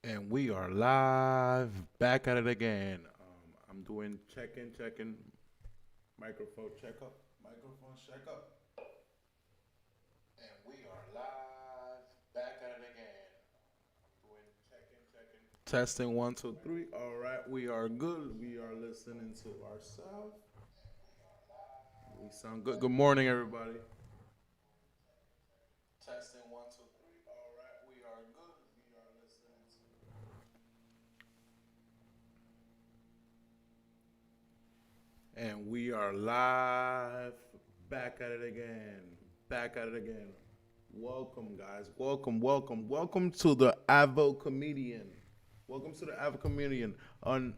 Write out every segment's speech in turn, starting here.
And we are live, back at it again. I'm doing checking, microphone check up. And we are live, back at it again. I'm doing checking. Testing one, two, three. All right, we are good. We are listening to ourselves. We sound good. Good morning, everybody. Testing one, two, three. All right, we are good. We are listening to. And we are live, back at it again. Back at it again. Welcome, guys. Welcome to the AdvoComedian. Welcome to the AdvoComedian. On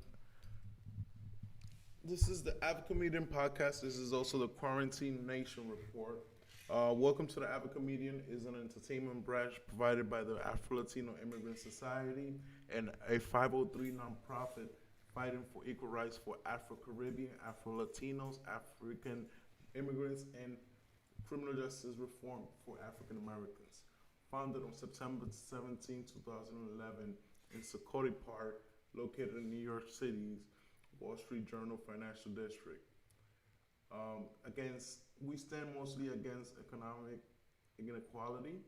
This is the AdvoComedian podcast. This is also the Quarantine Nation report. Welcome to the AdvoComedian is an entertainment branch provided by the Afro-Latino Immigrant Society and a 503 nonprofit fighting for equal rights for Afro-Caribbean, Afro-Latinos, African immigrants, and criminal justice reform for African Americans. Founded on September 17, 2011 in Socotra Park, located in New York City's Wall Street Journal Financial District. We stand mostly against economic inequality.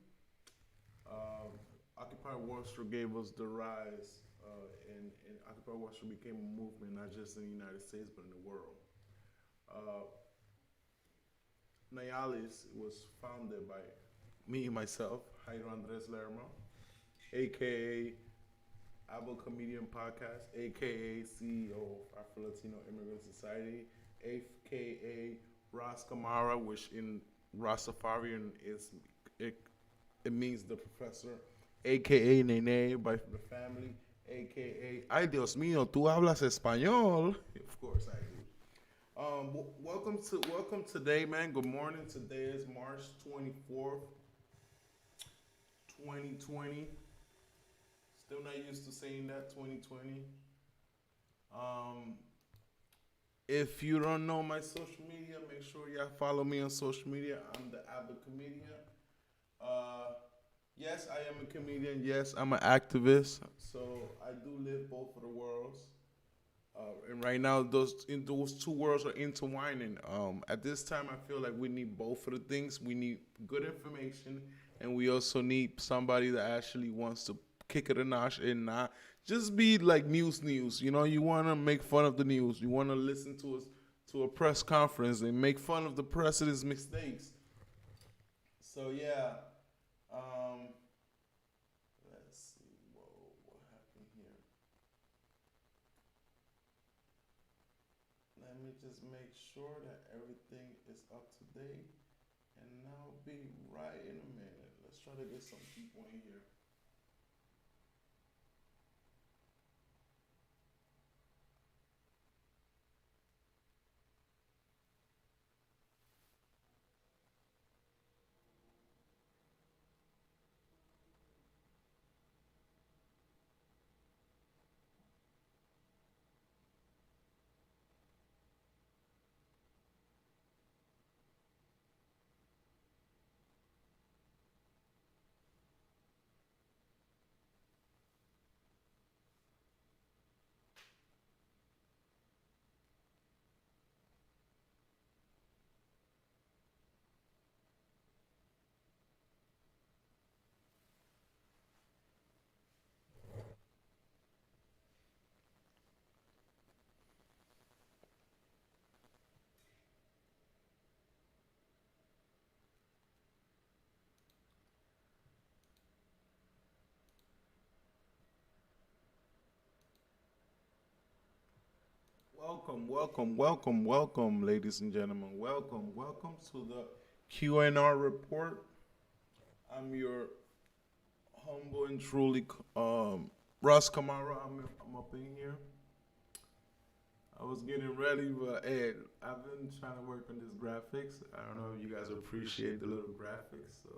Occupy Wall Street gave us the rise, and Occupy Wall Street became a movement not just in the United States but in the world. Uh, Nayales was founded by me myself, Jairo Andres Lerma, aka AdvoComedian Podcast, aka CEO of Afro Latino Immigrant Society, aka Ras Kamara, which in Rastafarian it, it means the professor, aka Nene by the family, aka Ay Dios mío, tú hablas español. Of course I do. Welcome today, man. Good morning. Today is March 24th, 2020. Still not used to saying that, 2020. Um, if you don't know my social media, make sure y'all follow me on social media. I'm the AdvoComedian. Uh, yes, I am a comedian. Yes, I'm an activist. So I do live both of the worlds. And right now, those two worlds are intertwining. At this time, I feel like we need both of the things. We need good information, and we also need somebody that actually wants to kick it a notch and not just be like news. You know, you want to make fun of the news. You want to listen to a press conference and make fun of the president's mistakes. So yeah, um, let's see. Whoa, what happened here? Let me just make sure that everything is up to date, and I'll be right in a minute. Let's try to get some people in here. Welcome, ladies and gentlemen. Welcome to the QNR report. I'm your humble and truly Ross Kamara. I'm up in here. I was getting ready, but hey, I've been trying to work on this graphics. I don't know if you guys appreciate the little graphics, so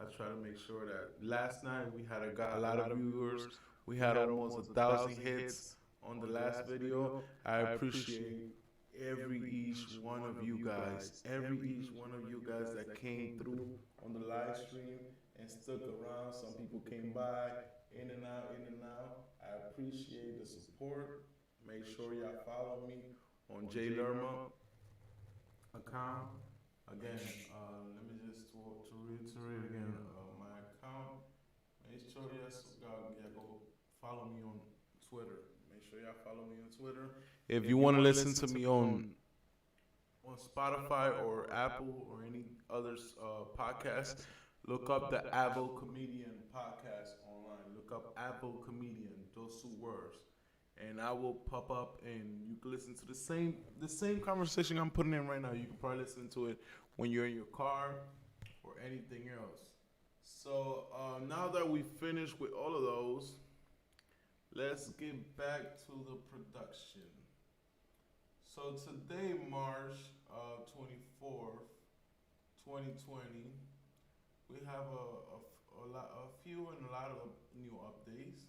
I try to make sure that last night we had a lot of viewers. We had almost 1,000 hits on the last video. I appreciate every each one of you guys, every each one of you guys that came through on the live stream and stuck around. Some people came by, in and out, in and out. I appreciate the support. Make sure y'all follow me on J Lerma account. Again, let me just to reiterate again, my account. Make sure y'all go follow me on Twitter. Make sure y'all follow me on Twitter. If you want to listen to me on Spotify or Apple or any other podcast, look up the AdvoComedian podcast online. Look up AdvoComedian, those two words, and I will pop up, and you can listen to the same conversation I'm putting in right now. You can probably listen to it when you're in your car or anything else. So now that we finished with all of those, let's get back to the production. So today, March 24th, 2020, we have a few and a lot of new updates.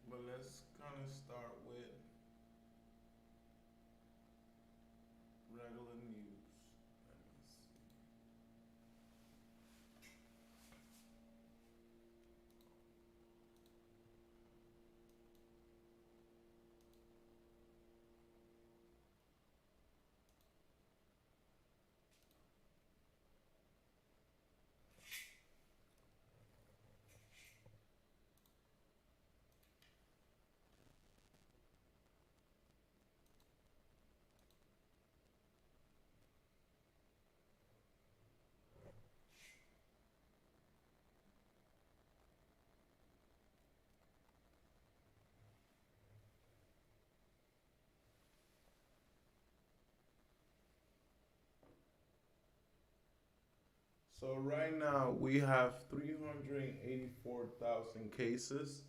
But let's kind of start with regular news. Let me see. So right now we have 384,000 cases.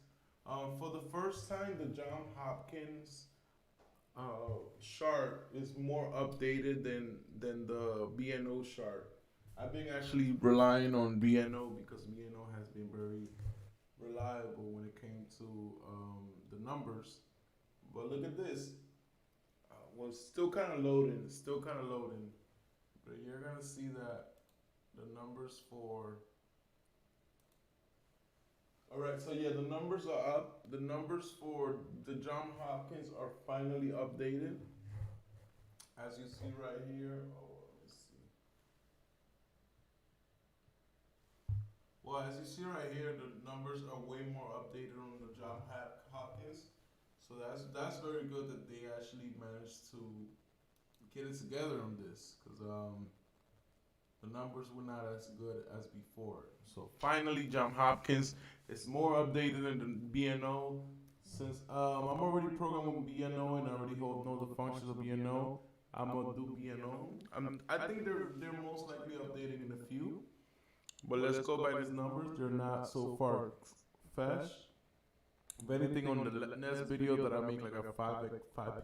For the first time, the John Hopkins chart is more updated than the BNO chart. I've been actually relying on BNO because BNO has been very reliable when it came to the numbers. But look at this. Well, it's still kind of loading. It's still kind of loading. But you're gonna see that the numbers for. All right, so yeah, the numbers are up. The numbers for the John Hopkins are finally updated, as you see right here. Oh, let me see. Well, as you see right here, the numbers are way more updated on the John Hopkins. So that's very good that they actually managed to get it together on this, because the numbers were not as good as before. So finally, John Hopkins is more updated than the BNO. Since I'm already programmed with BNO and I already know the functions of BNO, I'm gonna do BNO. I think they're most likely updating in a few, but let's go by these numbers. They're not so far fast. If anything, on the next video that I make, like at 5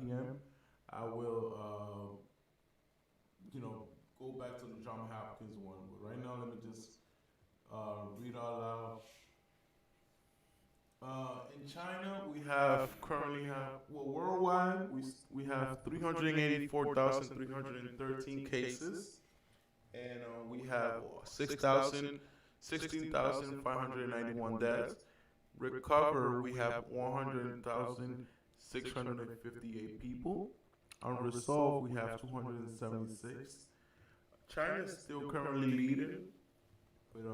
p.m., I will go back to the John Hopkins one. But right now, let me just read out loud. In China, we currently have, well, worldwide, we have 384,313 cases, and we have 16,591 deaths. Recover, we have 100,658 people. Unresolved, we have 276. China is still currently leading with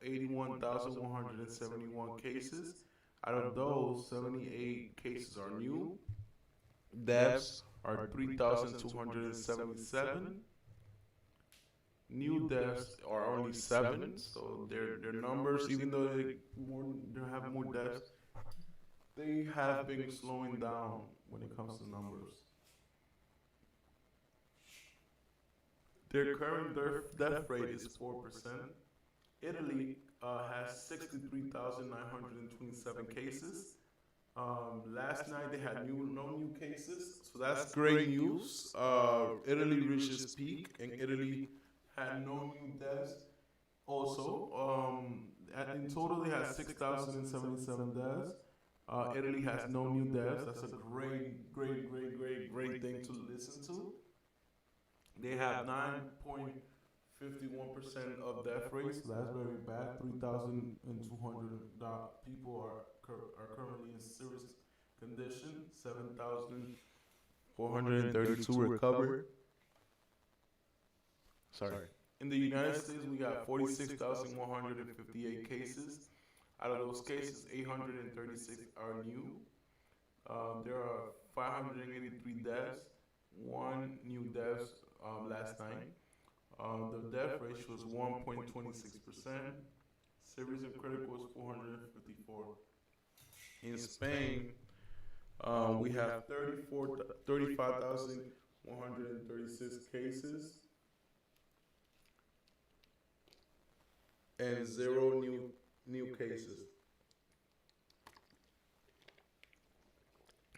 81,171 cases. Out of those, 78 cases are new. Deaths are 3,277. New deaths are only 7. So their numbers, even though they have more deaths, they have been slowing down when it comes to numbers. Their current death rate is 4%. Italy has 63,927 cases. Last night they had no new cases, so that's great news. Italy reached its peak, and Italy had no new deaths. Also, in total, they had 6,077 deaths. Italy has no new deaths. That's a great thing to listen to. They have 9.51% of death rates. So that's very bad. 3,200 people are currently in serious condition. 7,432 recovered. Sorry. In the United States, we got 46,158 cases. Out of those cases, 836 are new. There are 583 deaths, one new death last night. The death ratio is 1.26%. Serious and critical is 454. In Spain, we have 35,136 cases and zero new cases.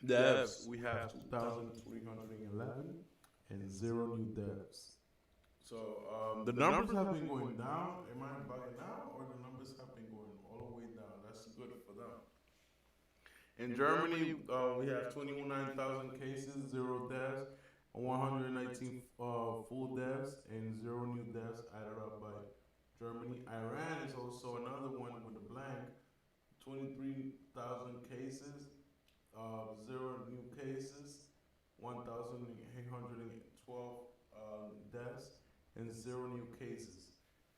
Deaths, we have 2,311 and zero new deaths. So the numbers have been going down. Am I bugging out, or the numbers have been going all the way down? That's good for them. In Germany, we have 29,000 cases, zero deaths, 119 full deaths, and zero new deaths added up by Germany. Iran is also another one with a blank. 23,000 cases, zero new cases, 1,812 deaths, and zero new cases.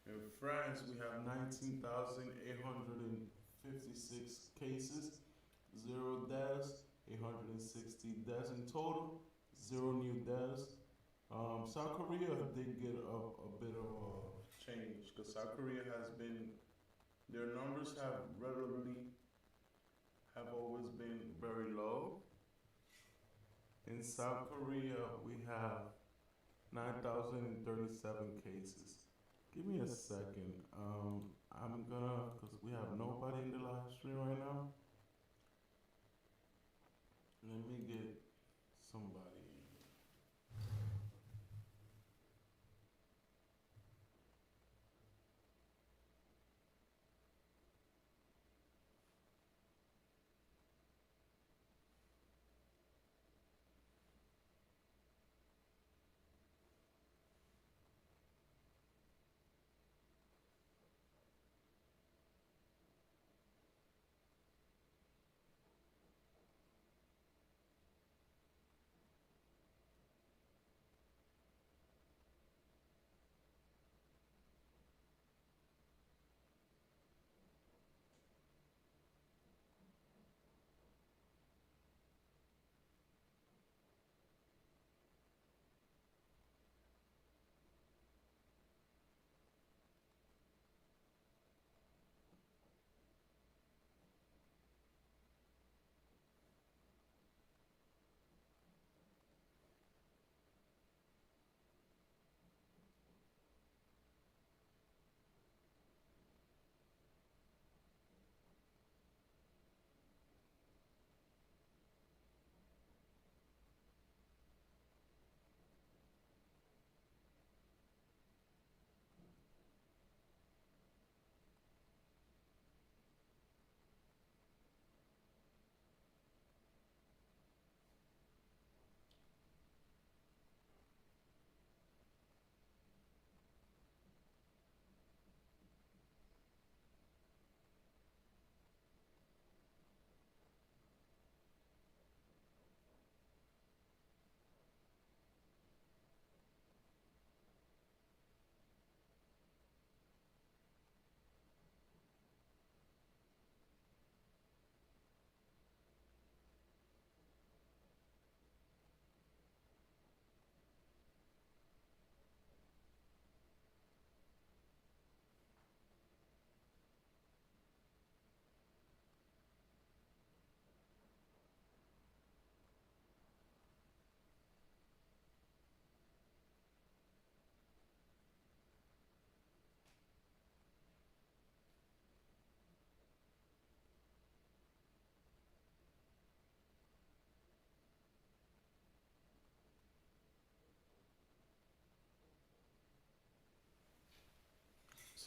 In France, we have 19,856 cases, zero deaths, 860 deaths in total, zero new deaths. South Korea did get a bit of a change because South Korea has been, their numbers have always been very low. In South Korea, we have 9,037 cases. Give me a second. I'm gonna, because we have nobody in the live stream right now. Let me get somebody.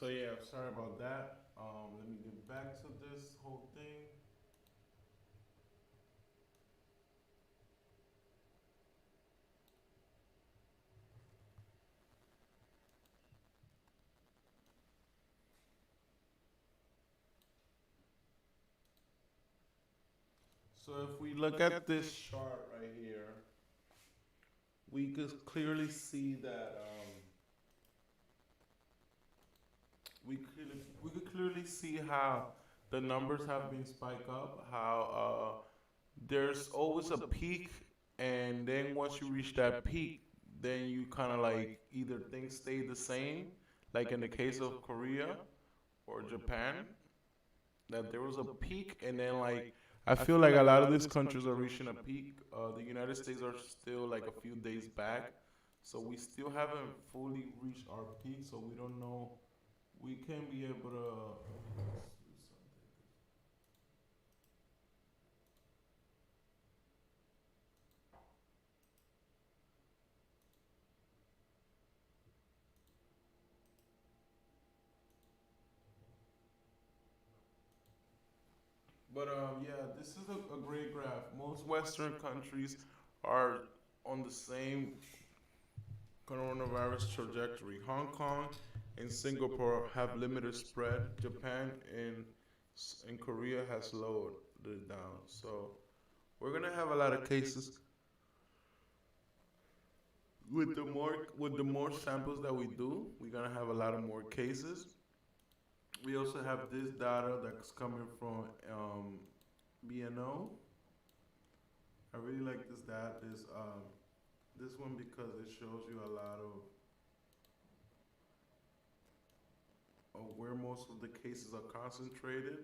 So yeah, sorry about that. Let me get back to this whole thing. So if we look at this chart right here, we could clearly see that we could clearly see how the numbers have been spike up. How there's always a peak, and then once you reach that peak, then you kind of like either things stay the same, like in the case of Korea or Japan, that there was a peak, and then like I feel like a lot of these countries are reaching a peak. The United States are still like a few days back, so we still haven't fully reached our peak. So we don't know. We can be able to. But yeah, this is a great graph. Most Western countries are on the same coronavirus trajectory. Hong Kong and Singapore have limited spread. Japan and Korea has lowered it down. So we're gonna have a lot of cases with the more samples that we do. We're gonna have a lot of more cases. We also have this data that's coming from BNO. I really like this one because it shows you a lot of where most of the cases are concentrated.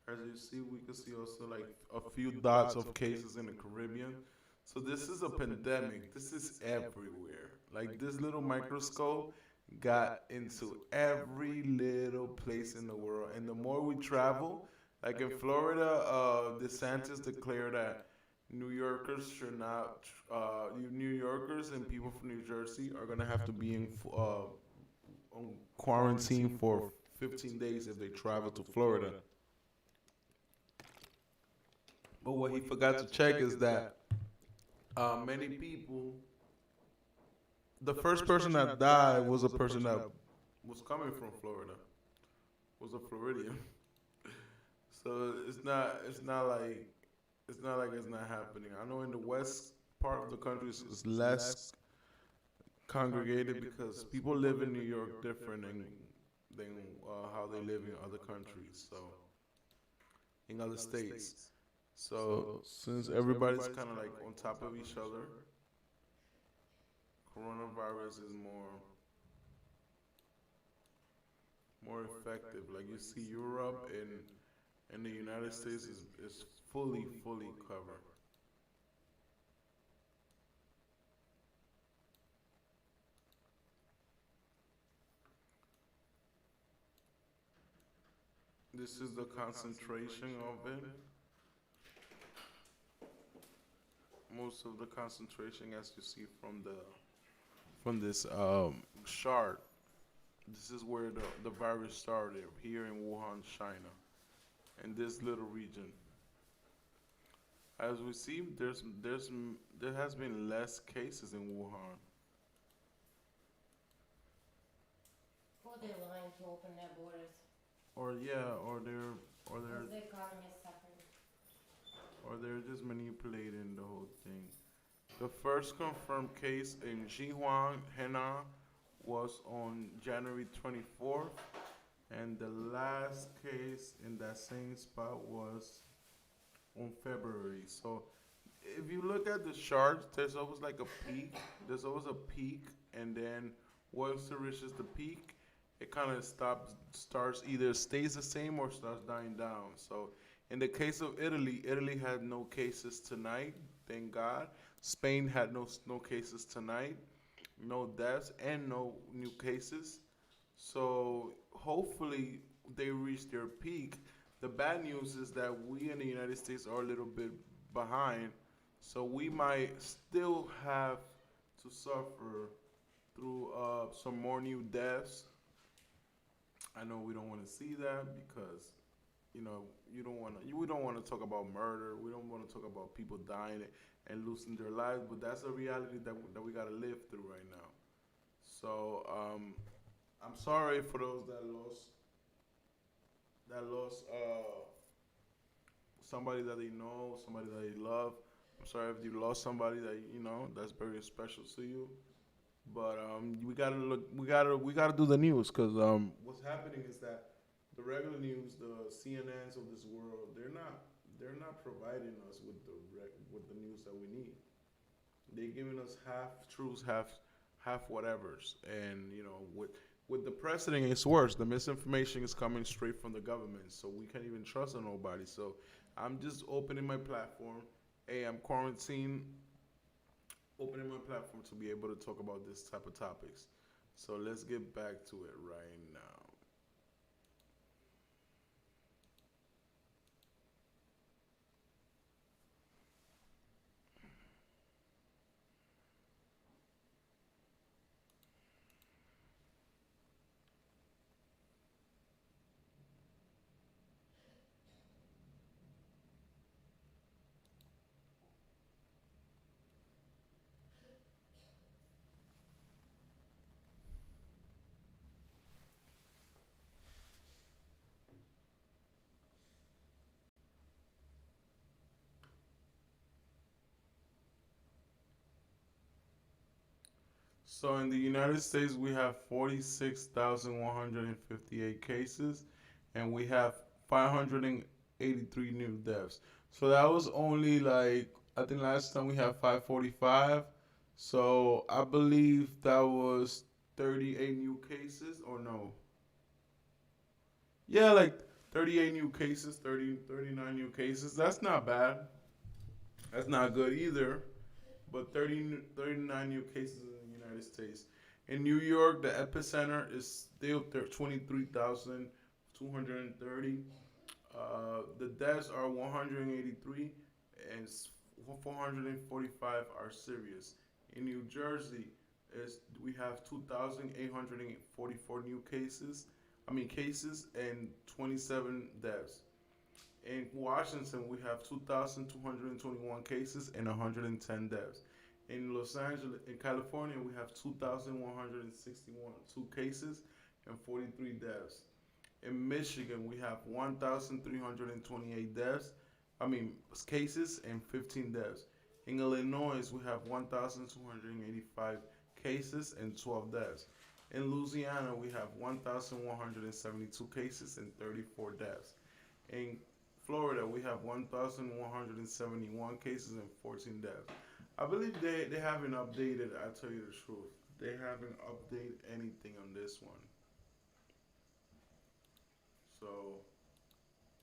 As you see, we can see also like a few dots of cases in the Caribbean. So this is a pandemic. This is everywhere. Like this little microscope got into every little place in the world. And the more we travel, like in Florida, DeSantis declared that New Yorkers should not, New Yorkers and people from New Jersey are gonna have to be on quarantine for 15 days if they travel to Florida. But what he forgot to check is that many people, the first person that died was a person that was coming from Florida, was a Floridian. So it's not like it's not happening. I know in the west part of the country is less congregated because people live in New York different than how they live in other countries. So in other states. So since everybody's kind of like on top of each other, coronavirus is more effective. Like you see, Europe and the United States is fully covered. This is the concentration of it. Most of the concentration, as you see from this chart, this is where the virus started here in Wuhan, China, in this little region. As we see, there has been less cases in Wuhan. Or they're lying to open their borders. Or yeah, or Because they're the economy is suffering. or they're just manipulating the whole thing. The first confirmed case in Jihuang, Henan, was on January 24th, and the last case in that same spot was on February. So if you look at the charts, there's always like a peak. There's always a peak, and then once it reaches the peak, it kind of starts either stays the same or starts dying down. So in the case of Italy, Italy had no cases tonight, thank God. Spain had no cases tonight, no deaths and no new cases. So hopefully they reach their peak. The bad news is that we in the United States are a little bit behind, so we might still have to suffer through some more new deaths. I know we don't want to see that because you don't want to. We don't want to talk about murder. We don't want to talk about people dying and losing their lives. But that's a reality that we got to live through right now. So I'm sorry for those that lost somebody that they know, somebody that they love. I'm sorry if you lost somebody that that's very special to you. But we gotta look. We gotta do the news because what's happening is that the regular news, the CNNs of this world, they're not providing us with with the news that we need. They're giving us half truths, half whatevers, and with the president, it's worse. The misinformation is coming straight from the government, so we can't even trust on nobody. So I'm just opening my platform. Hey, I'm quarantined, opening my platform to be able to talk about this type of topics. So let's get back to it right now. So in the United States, we have 46,158 cases, and we have 583 new deaths. So that was only like I think last time we had 545. So I believe that was 38 new cases, or no? Yeah, like 38 new cases, 39 new cases. That's not bad. That's not good either. But 39 new cases in the United States. In New York, the epicenter is still 23,230. The deaths are 183, and 445 are serious. In New Jersey, we have 2,844 new cases. I mean cases and 27 deaths. In Washington, we have 2,221 cases and 110 deaths. In California, we have 2,161 two cases and 43 deaths. In Michigan, we have 1,328 deaths. I mean cases and 15 deaths. In Illinois, we have 1,285 cases and 12 deaths. In Louisiana, we have 1,172 cases and 34 deaths. In Florida, we have 1,171 cases and 14 deaths. I believe they haven't updated, I'll tell you the truth. They haven't updated anything on this one. So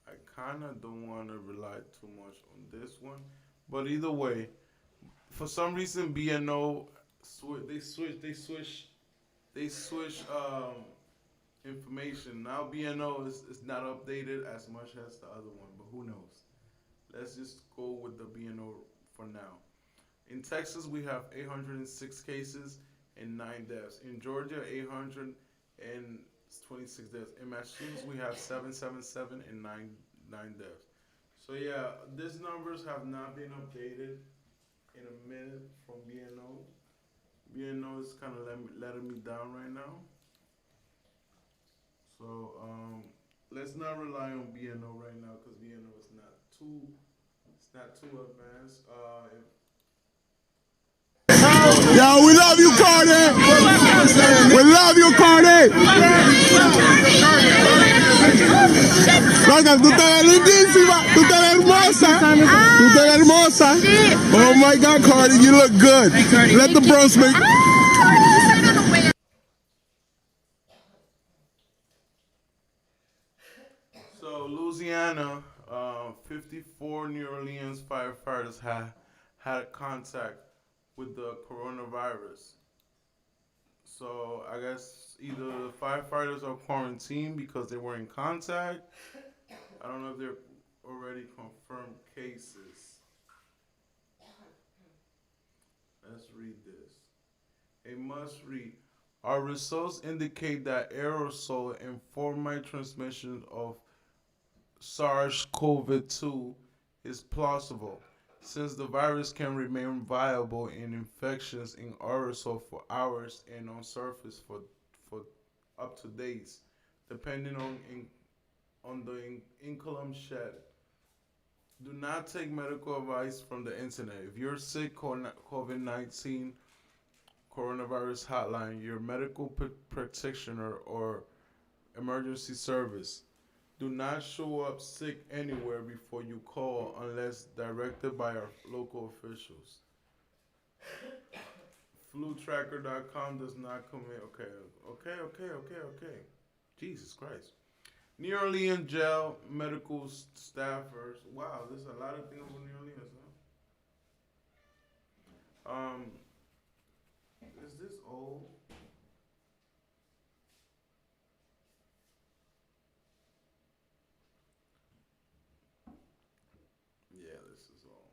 I kind of don't want to rely too much on this one. But either way, for some reason, BNO, they switch information. Now BNO is not updated as much as the other one, but who knows? Let's just go with the BNO for now. In Texas, we have 806 cases and 9 deaths. In Georgia, 826 deaths. In Massachusetts, we have 777 and 9 deaths. So yeah, these numbers have not been updated in a minute from BNO. BNO is kind of letting me down right now. So let's not rely on BNO right now because BNO is not too advanced. Yo, we love you, Cardi. We love you, Cardi. Loca, tú te ves lindísima. Tú te ves hermosa. Tú te ves hermosa. Oh my God, Cardi, you look good. Let the bros make. So Louisiana, 54 New Orleans firefighters had contact with the coronavirus. So I guess either the firefighters are quarantined because they were in contact. I don't know if they're already confirmed cases. Let's read this. A must read. Our results indicate that aerosol and formal transmission of SARS-CoV-2 is plausible, since the virus can remain viable in infections in aerosol for hours and on surface for up to days, depending on the income shed. Do not take medical advice from the internet. If you're sick, call COVID-19 coronavirus hotline, your medical practitioner, or emergency service. Do not show up sick anywhere before you call unless directed by our local officials. FluTracker.com does not commit. Okay. Jesus Christ. New Orleans jail medical staffers. Wow, there's a lot of things with New Orleans, huh? Is this old? Yeah, this is old.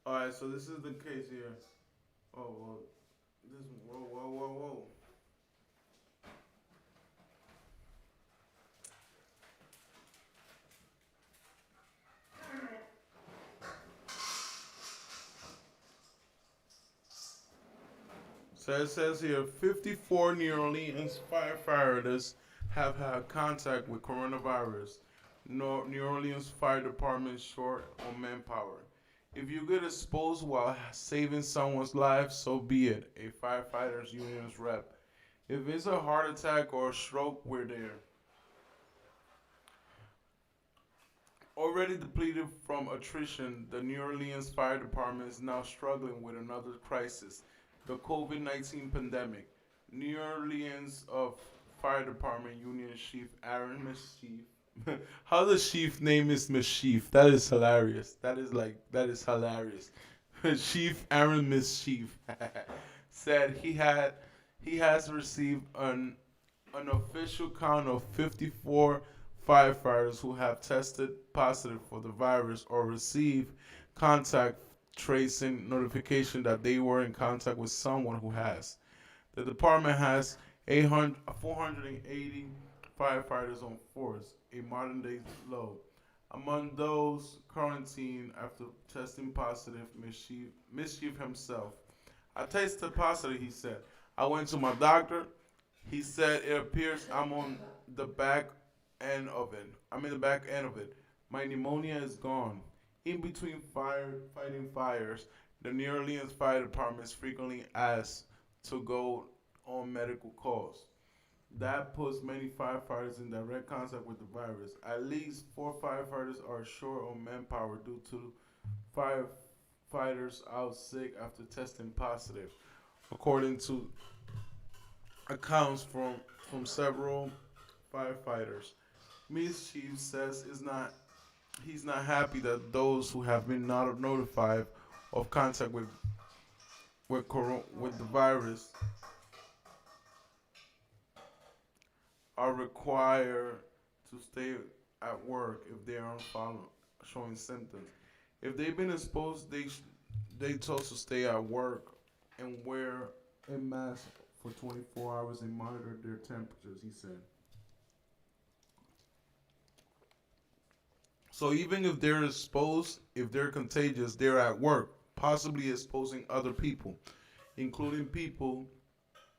All right, so this is the case here. Oh well, this whoa. So it says here 54 New Orleans firefighters have had contact with coronavirus. New Orleans Fire Department short on manpower. If you get exposed while saving someone's life, so be it. A firefighters union's rep. If it's a heart attack or a stroke, we're there. Already depleted from attrition, the New Orleans Fire Department is now struggling with another crisis, the COVID-19 pandemic. New Orleans Fire Department Union Chief Aaron Mischief. How the chief name is Mischief? That is hilarious. That is hilarious. Chief Aaron Mischief said he has received an official count of 54 firefighters who have tested positive for the virus or received contact tracing notification that they were in contact with someone who has. The department has 480 firefighters on force, a modern day low. Among those quarantined after testing positive, Mischief himself. I tested positive, he said. I went to my doctor. He said it appears I'm on the back end of it. I'm in the back end of it. My pneumonia is gone. In between fighting fires, the New Orleans Fire Department is frequently asked to go on medical calls. That puts many firefighters in direct contact with the virus. At least 4 firefighters are short on manpower due to firefighters out sick after testing positive, according to accounts from several firefighters. Mischief says he's not happy that those who have been not notified of contact with the virus are required to stay at work if they aren't showing symptoms. If they've been exposed, they told to stay at work and wear a mask for 24 hours and monitor their temperatures, he said. So even if they're exposed, if they're contagious, they're at work, possibly exposing other people, including people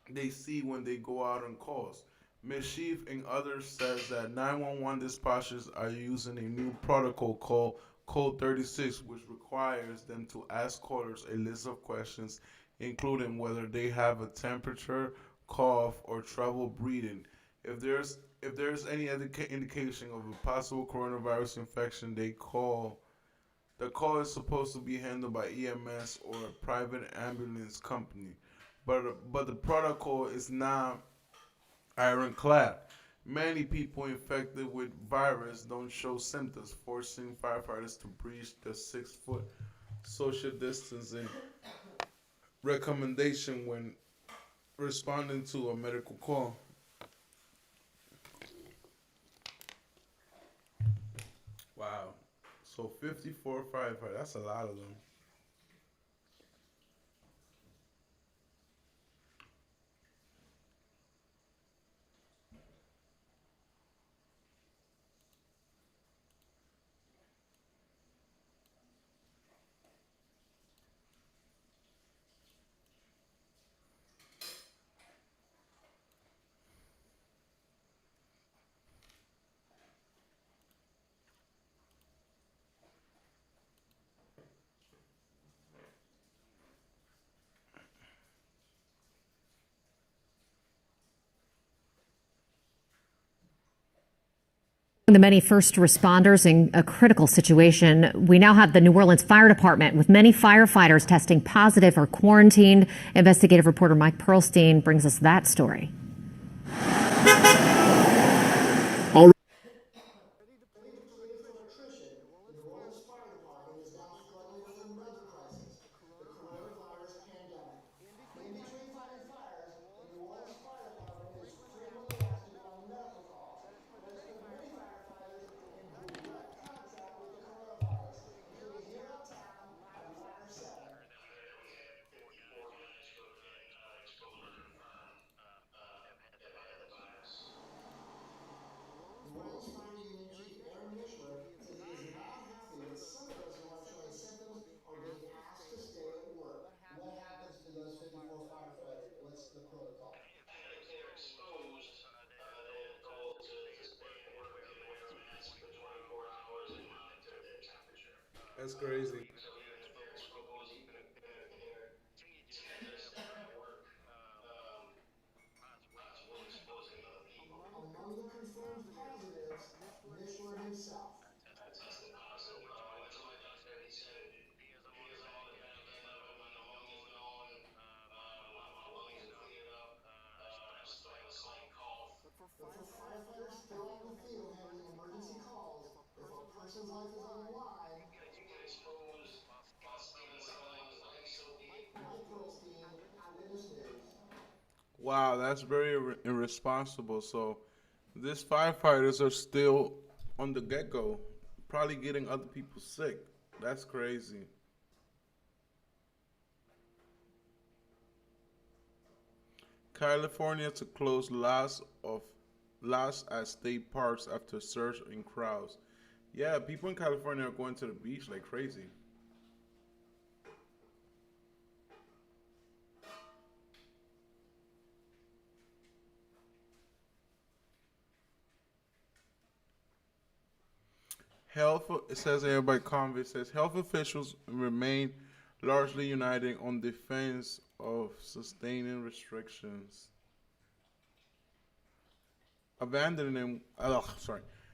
they see when they go out on calls. Mischief and others says that 911 dispatchers are using a new protocol called Code 36, which requires them to ask callers a list of questions, including whether they have a temperature, cough, or trouble breathing. If there's any indication of a possible coronavirus infection, the call is supposed to be handled by EMS or a private ambulance company. But the protocol is not ironclad. Many people infected with virus don't show symptoms, forcing firefighters to breach the 6-foot social distancing recommendation when responding to a medical call. Wow. So 54 firefighters, that's a lot of them. The many first responders in a critical situation. We now have the New Orleans Fire Department with many firefighters testing positive or quarantined. Investigative reporter Mike Perlstein brings us that story. That's crazy. Wow, that's very irresponsible. So, these firefighters are still on the get go, probably getting other people sick. That's crazy. California to close lots at state parks after surge in crowds. Yeah, people in California are going to the beach like crazy. Health, it says here by Convict, says health officials remain largely united on defense of sustaining restrictions.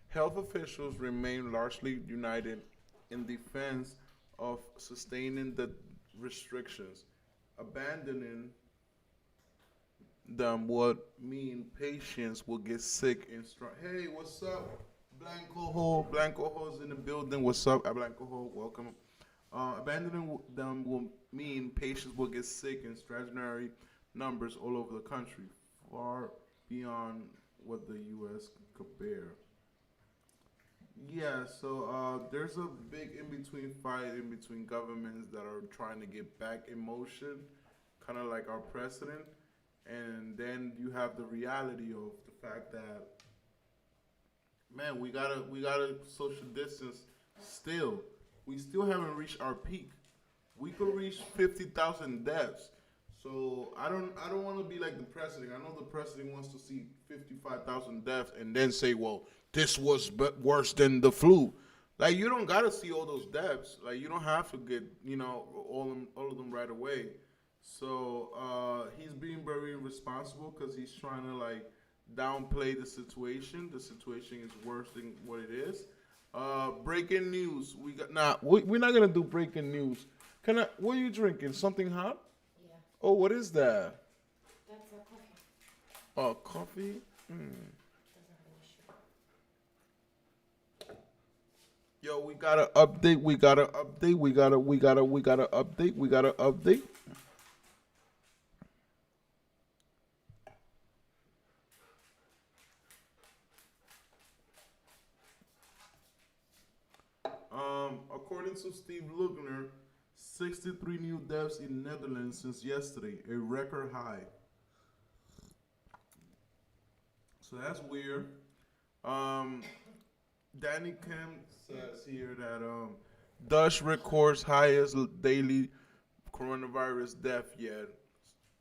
Health officials remain largely united in defense of sustaining the restrictions. Abandoning them would mean patients will get sick and strong. Hey, what's up? Blanco Ho's in the building. What's up, Blanco Ho? Welcome. Abandoning them will mean patients will get sick in extraordinary numbers all over the country, far beyond what the U.S. could bear. Yeah, so there's a big in-between fight in between governments that are trying to get back in motion, kind of like our president, and then you have the reality of the fact that, man, we gotta social distance still. We still haven't reached our peak. We could reach 50,000 deaths. So I don't want to be like the president. I know the president wants to see 55,000 deaths and then say, well, this was worse than the flu. Like, you don't gotta see all those deaths. Like, you don't have to get all of them right away. So he's being very irresponsible because he's trying to like downplay the situation. The situation is worse than what it is. Breaking news. We're not gonna do breaking news. What are you drinking? Something hot? Yeah, Oh, what is that? that's a coffee. Oh, coffee. Yo, we gotta update. We gotta update. We gotta update. We gotta update. According to Steve Lugner, 63 new deaths in Netherlands since yesterday, a record high. So that's weird. Danny Kemp says here that Dutch records highest daily coronavirus death yet,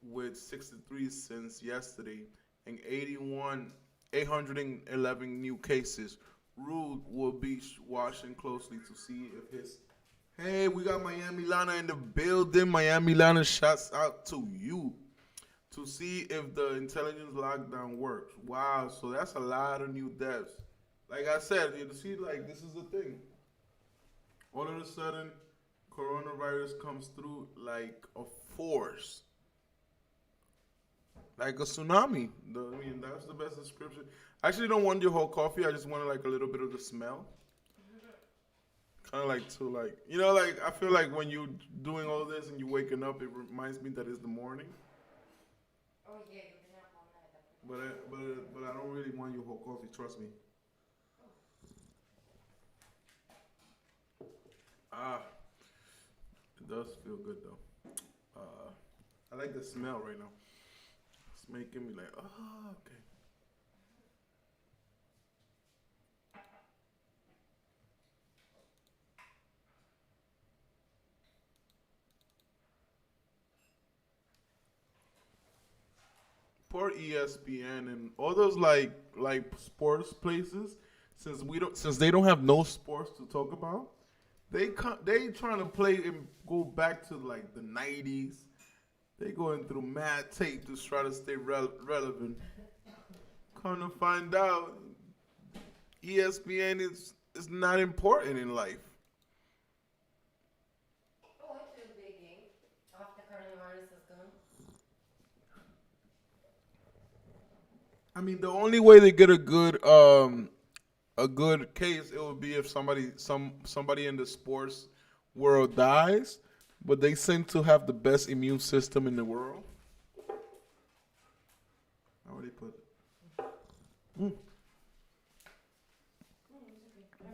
with 63 since yesterday and 811 new cases. Rude will be watching closely to see if his. Hey, we got Miami Lana in the building. Miami Lana, shouts out to you. To see if the intelligence lockdown works. Wow, so that's a lot of new deaths. Like I said, you see, like this is the thing. All of a sudden, coronavirus comes through like a force, like a tsunami. I mean, that's the best description. I actually don't want your whole coffee. I just wanted like a little bit of the smell. Kind of like to like, like I feel like when you doing all this and you waking up, it reminds me that it's the morning. Oh yeah, you've been up all night. But I don't really want your whole coffee. Trust me. Ah, it does feel good though. I like the smell right now. It's making me like, okay. Poor ESPN and all those like sports places. Since they don't have no sports to talk about, they trying to play and go back to like the '90s. They going through mad tape to try to stay relevant. Come to find out, ESPN is not important in life. Oh, it's a big game. After coronavirus is gone. I mean, the only way they get a good case, it would be if somebody in the sports world dies, but they seem to have the best immune system in the world. I already put it. I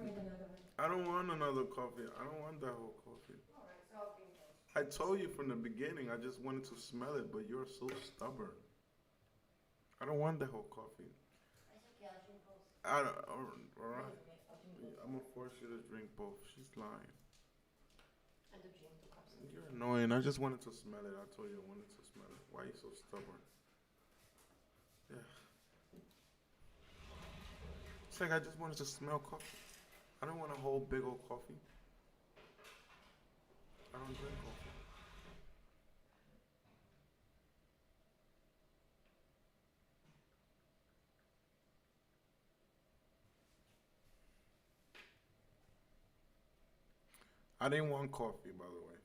made another one. I don't want another coffee. I don't want that whole coffee. Alright, so I'll bring those. I told you from the beginning. I just wanted to smell it, but you're so stubborn. I don't want the whole coffee. I said, yeah, I'll drink both. All right. I'll drink both. I'm gonna force you to drink both. She's lying. I do drink 2 cups. You're annoying. I just wanted to smell it. I told you I wanted to smell it. Why are you so stubborn? Yeah. It's like I just wanted to smell coffee. I don't want a whole big old coffee. I don't drink coffee. I didn't want coffee, by the way.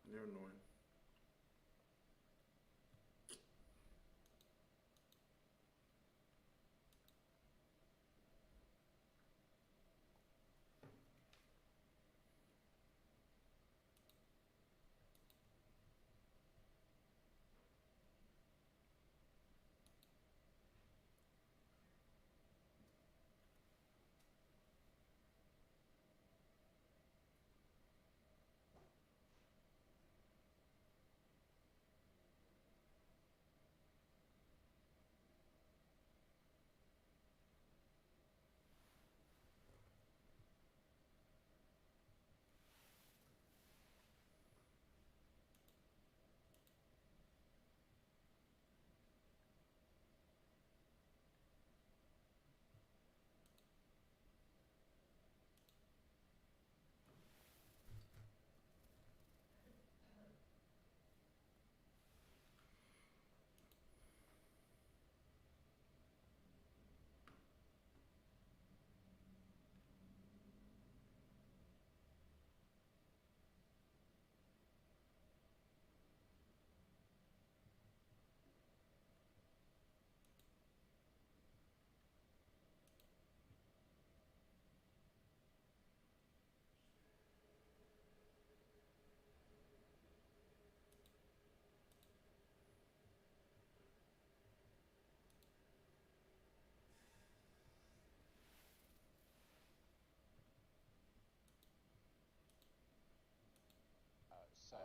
You're annoying.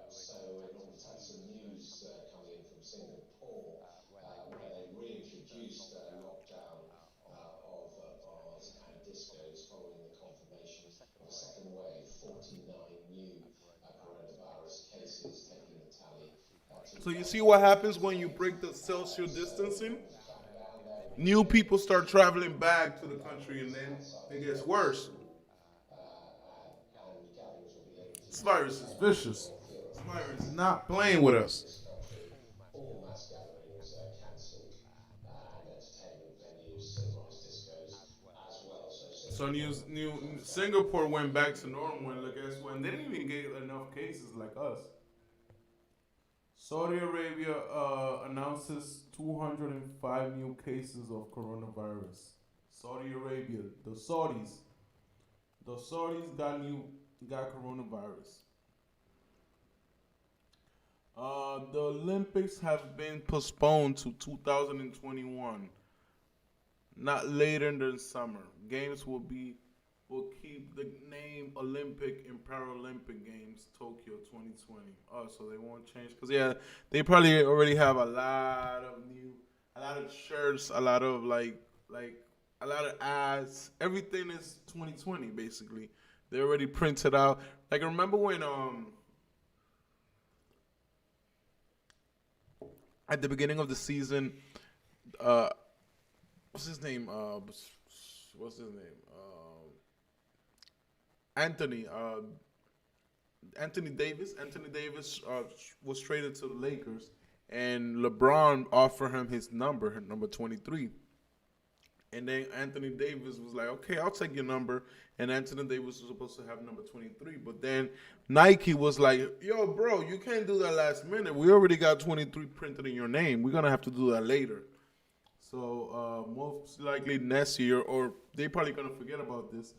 So in order to take some news coming in from Singapore, where they reintroduced lockdown of bars and discos following the confirmation of a second wave, 49 new coronavirus cases, taking the tally to So you see what happens when you break the social distancing? New people start traveling back to the country, and then it gets worse. and gatherings will be limited. This virus is vicious. This virus is not playing with us. All mass gatherings cancelled and entertainment venues, cinemas, discos as well. So So Singapore went back to normal, and guess when they didn't even get enough cases like us. Saudi Arabia announces 205 new cases of coronavirus. Saudi Arabia, the Saudis got coronavirus. The Olympics have been postponed to 2021, not later than summer. Games will keep the name Olympic and Paralympic Games Tokyo 2020. Oh, so they won't change because yeah, they probably already have a lot of shirts, a lot of like a lot of ads. Everything is 2020 basically. They already printed out. Like remember when at the beginning of the season, uh, what's his name? What's his name? Anthony. Anthony Davis. Anthony Davis was traded to the Lakers, and LeBron offered him his number 23. And then Anthony Davis was like, "Okay, I'll take your number." And Anthony Davis was supposed to have number 23, but then Nike was like, "Yo, bro, you can't do that last minute. We already got 23 printed in your name. We're gonna have to do that later." So most likely next year, or they probably gonna forget about this.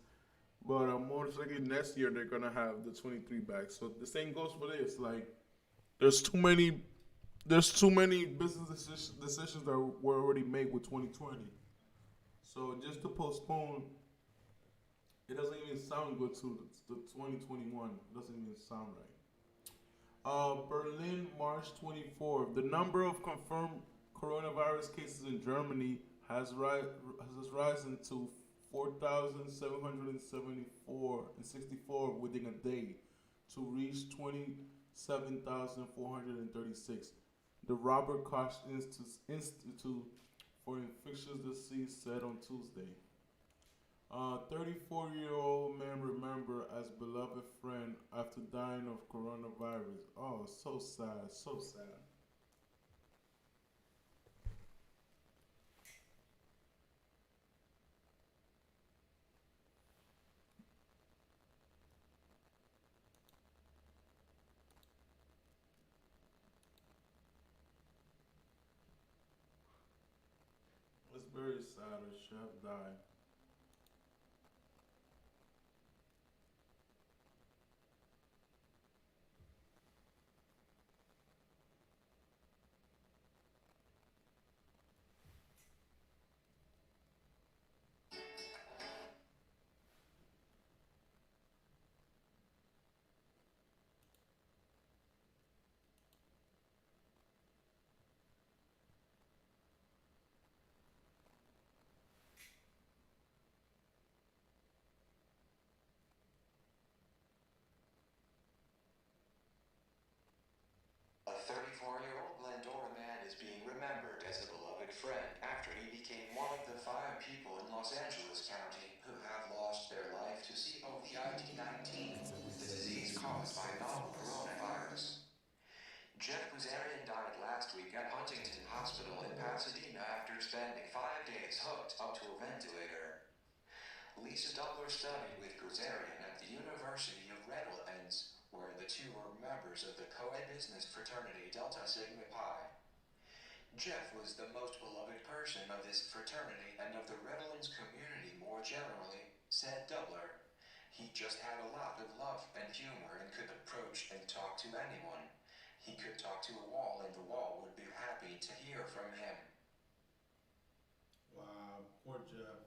But most likely next year they're gonna have the 23 back. So the same goes for this. Like, there's too many, business decisions that were already made with 2020. So just to postpone, it doesn't even sound good to the 2021. It doesn't even sound right. Berlin, March 24th. The number of confirmed coronavirus cases in Germany has risen to 4,774 within a day to reach 27,436. The Robert Koch Institute for Infectious Disease said on Tuesday. 34-year-old man remembered as beloved friend after dying of coronavirus. Oh, so sad, so sad. It's very sad. A chef died. A 34-year-old Glendora man is being remembered as a beloved friend after he became one of the 5 people in Los Angeles County who have lost their life to COVID-19, the disease caused by novel coronavirus. Jeff Guzarian died last week at Huntington Hospital in Pasadena after spending 5 days hooked up to a ventilator. Lisa Douglas studied with Guzarian at the University of Redlands, where the two were members of the co-ed business fraternity Delta Sigma Pi. Jeff was the most beloved person of this fraternity and of the Redlands community more generally, said Doubler. He just had a lot of love and humor and could approach and talk to anyone. He could talk to a wall and the wall would be happy to hear from him. Wow, poor Jeff.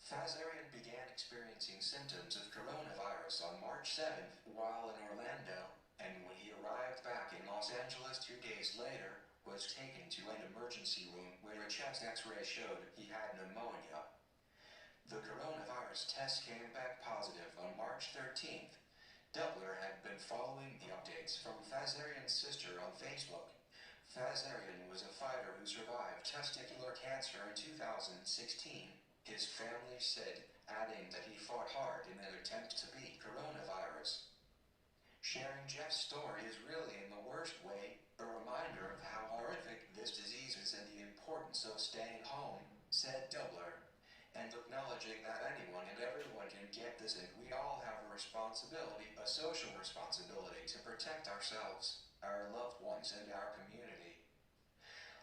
Fazarian began experiencing symptoms of coronavirus on March 7th while in Orlando, and when he arrived back in Los Angeles 2 days later, was taken to an emergency room where a chest x-ray showed he had pneumonia. The coronavirus test came back positive on March 13th. Doubler had been following the updates from Fazarian's sister on Facebook. Fazarian was a fighter who survived testicular cancer in 2016. His family said, adding that he fought hard in an attempt to beat coronavirus. Sharing Jeff's story is really in the worst way, a reminder of how horrific this disease is and the importance of staying home, said Doubler. and acknowledging that anyone and everyone can get this and we all have a responsibility, a social responsibility to protect ourselves, our loved ones, and our community.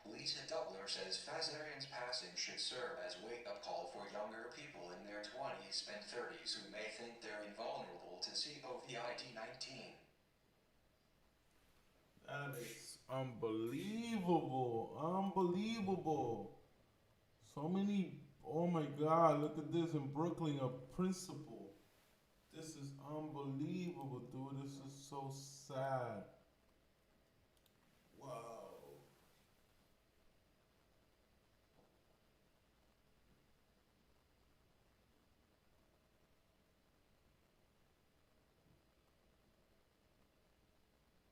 Lisa Doubler says Fazarian's passing should serve as a wake-up call for younger people in their 20s and 30s who may think they're invulnerable to COVID-19. That is unbelievable. Unbelievable. So many. Oh my God, look at this in Brooklyn, a principal. This is unbelievable, dude. This is so sad. Wow.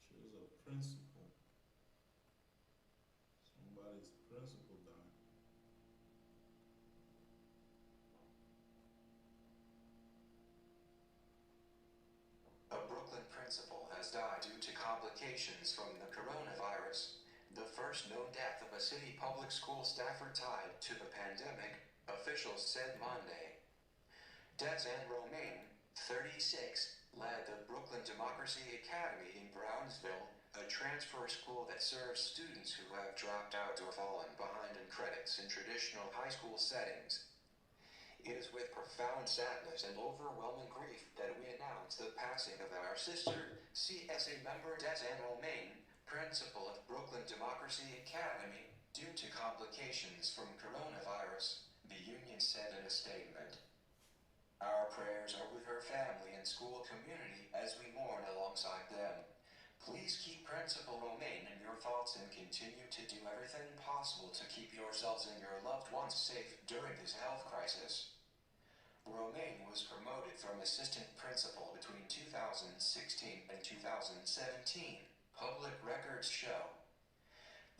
She was a principal. Somebody's principal died. A Brooklyn principal has died due to complications from the coronavirus, the first known death of a city public school staffer tied to the pandemic, officials said Monday. Des Romaine, 36, led the Brooklyn Democracy Academy in Brownsville, a transfer school that serves students who have dropped out or fallen behind in credits in traditional high school settings. It is with profound sadness and overwhelming grief that we announce the passing of our sister, CSA member Des Romaine, principal of Brooklyn Democracy Academy, due to complications from coronavirus, the union said in a statement. Our prayers are with her family and school community as we mourn alongside them. Please keep Principal Romaine in your thoughts and continue to do everything possible to keep yourselves and your loved ones safe during this health crisis. Romaine was promoted from assistant principal between 2016 and 2017, public records show.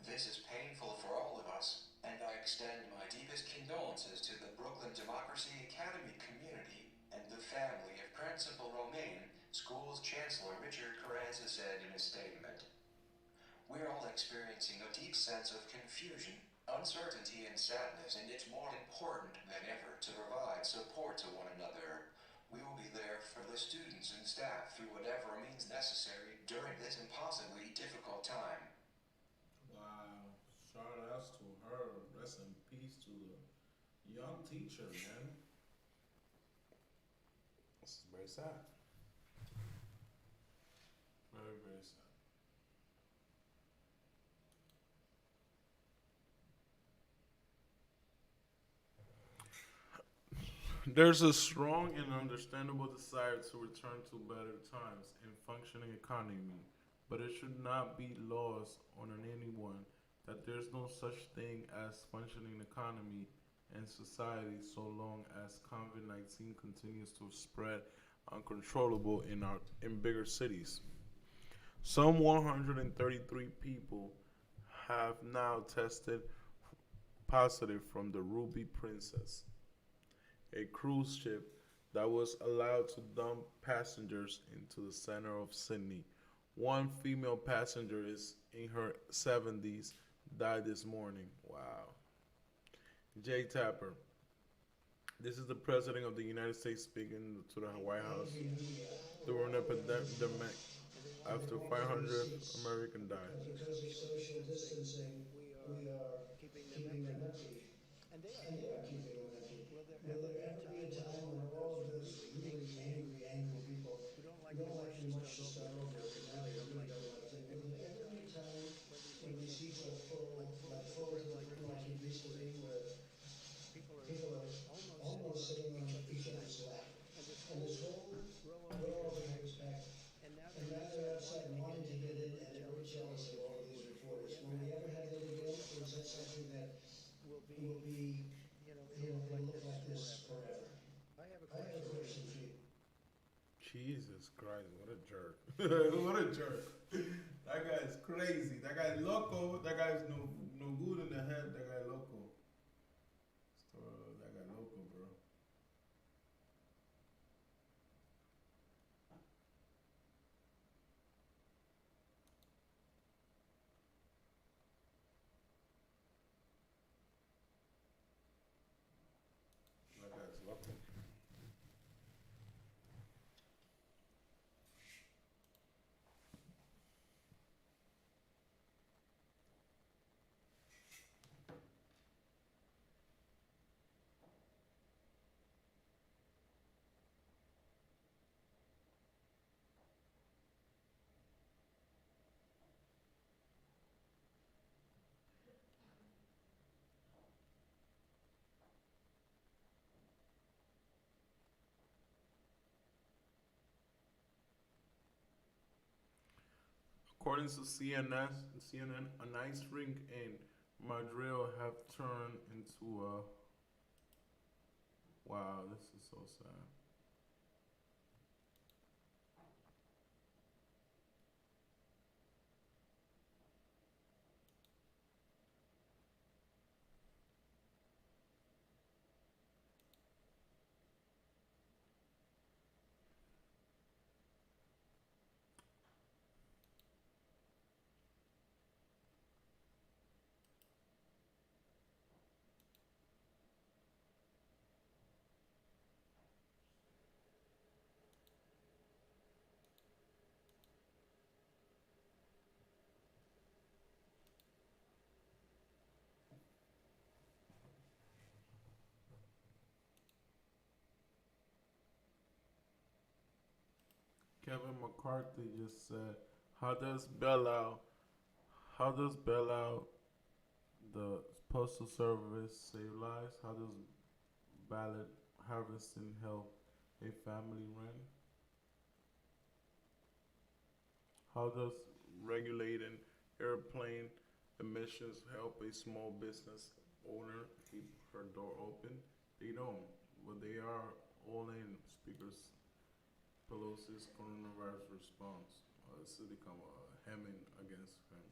This is painful for all of us, and I extend my deepest condolences to the Brooklyn Democracy Academy community and the family of Principal Romaine, school's Chancellor Richard Carranza said in a statement. We're all experiencing a deep sense of confusion, uncertainty, and sadness, and it's more important than ever to provide support to one another. We will be there for the students and staff through whatever means necessary during this impossibly difficult time. Wow. Shout outs to her. Rest in peace to the young teacher, man. This is very sad. Very, very sad. There's a strong and understandable desire to return to better times and functioning economy, but it should not be lost on anyone that there's no such thing as functioning economy and society so long as COVID-19 continues to spread uncontrollable in bigger cities. Some 133 people have now tested positive from the Ruby Princess, a cruise ship that was allowed to dump passengers into the center of Sydney. One female passenger is in her 70s, died this morning. Wow. Jay Tapper. This is the President of the United States speaking to the White House during an epidemic after 500 Americans died. Because of social distancing, we are keeping them empty. And they are keeping them empty. Will there ever be a time when all of those really angry people who don't like you much to start over with, but now they really don't like you, will there ever be a time when these people fall to the brim like it used to be, where people are almost sitting on each other's lap, and this whole row over here is packed, and now they're outside and wanting to get in, and they're very jealous of all of these reporters. Will we ever have that again, or is that something that will be, it'll look like this forever? I have a question for you. Jesus Christ, what a jerk. What a jerk. That guy is crazy. That guy is loco. That guy is no good in the head. That guy loco. That guy loco, bro. According to CNN, an ice rink in Madrid have turned into a. Wow, this is so sad. Kevin McCarthy just said, "How does bailout the postal service save lives? How does ballot harvesting help a family rent? How does regulating airplane emissions help a small business owner keep her door open? They don't, but they are all in." Speakers Pelosi's coronavirus response. It's become hemming against him.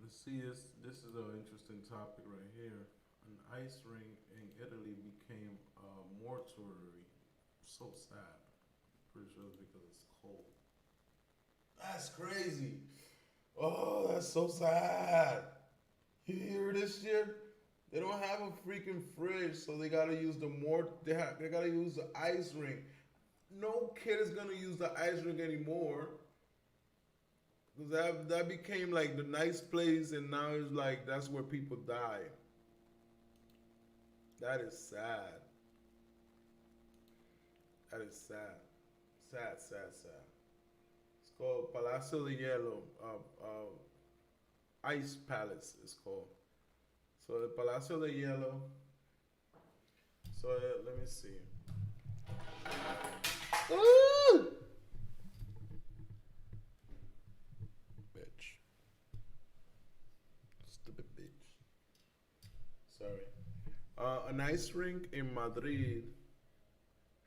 Let's see, this is an interesting topic right here. An ice rink in Italy became a mortuary. So sad. Pretty sure it's because it's cold. That's crazy. Oh, that's so sad. You hear this shit? They don't have a freaking fridge, so they gotta use they gotta use the ice rink. No kid is gonna use the ice rink anymore. Cause that became like the nice place, and now it's like that's where people die. That is sad. That is sad. Sad, sad, sad. It's called Palacio de Hielo. Ice Palace is called. So the Palacio de Hielo. So let me see. Ooh! Bitch. Stupid bitch. Sorry. An ice rink in Madrid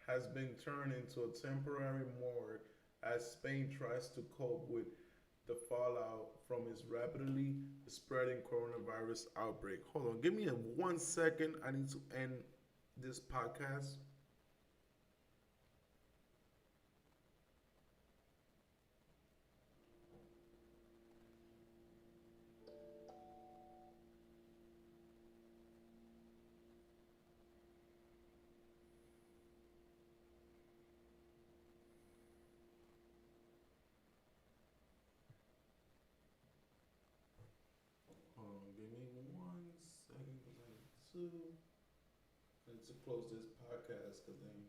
has been turned into a temporary morgue as Spain tries to cope with the fallout from its rapidly spreading coronavirus outbreak. Hold on, give me 1 second. I need to end this podcast. Hold on, give me 1 second because I need to close this podcast because then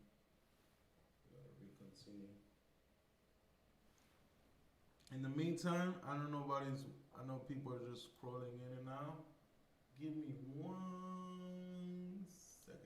we gotta recontinue. In the meantime, I know people are just scrolling in and out. Give me 1 second.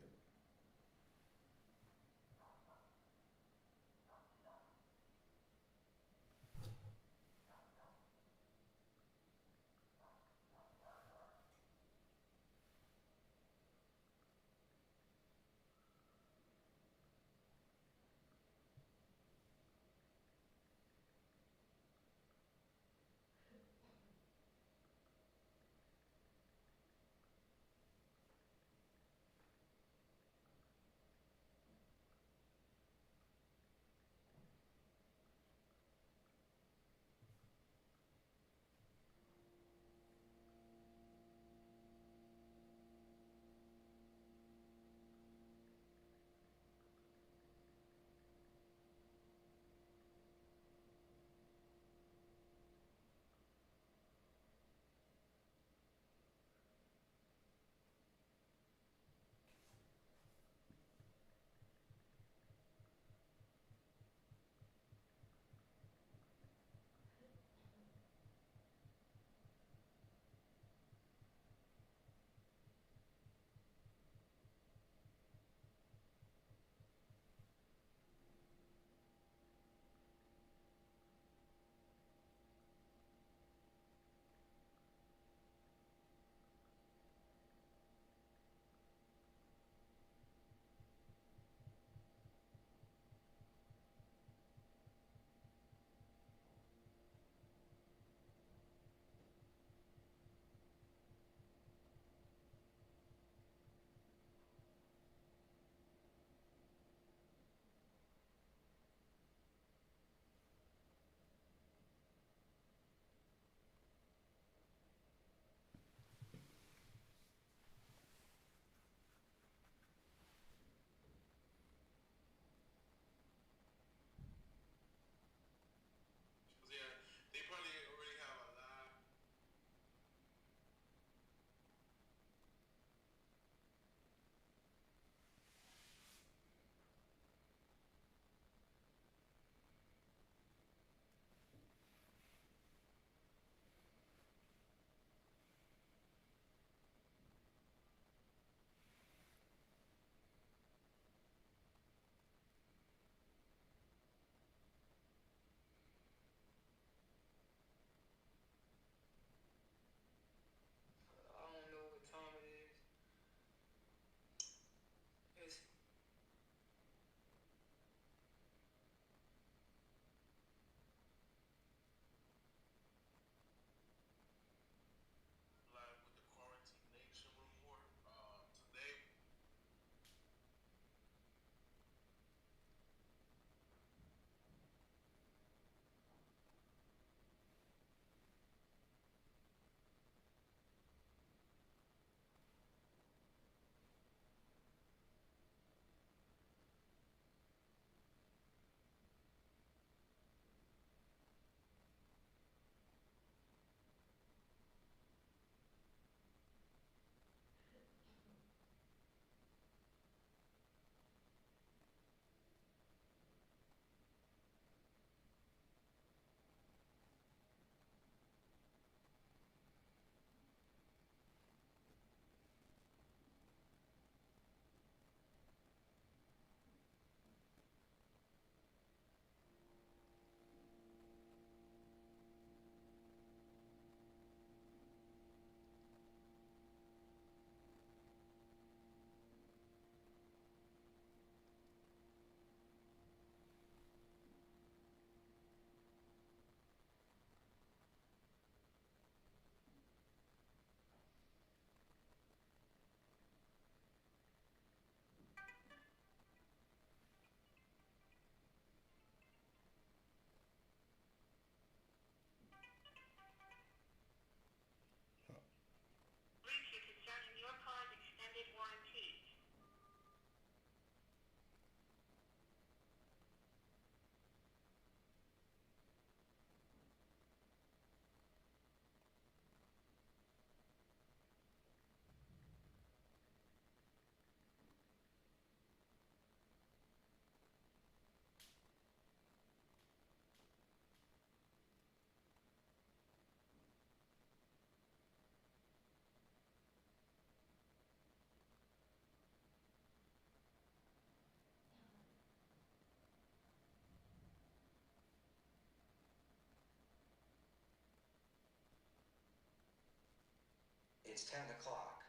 It's 10 o'clock.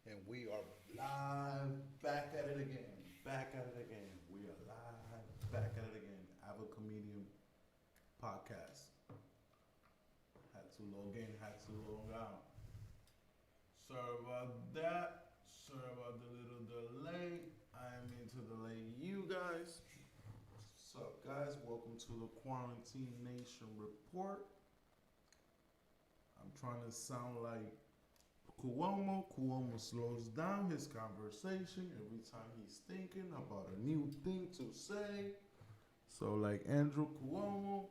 And we are live, back at it again, back at it again. We are live, back at it again. AdvoComedian podcast. Had to log in, had to log out. Sorry about that. Sorry about the little delay. I am into delay you guys. What's up, guys? Welcome to the Quarantine Nation Report. I'm trying to sound like Cuomo slows down his conversation every time he's thinking about a new thing to say. So like Andrew Cuomo,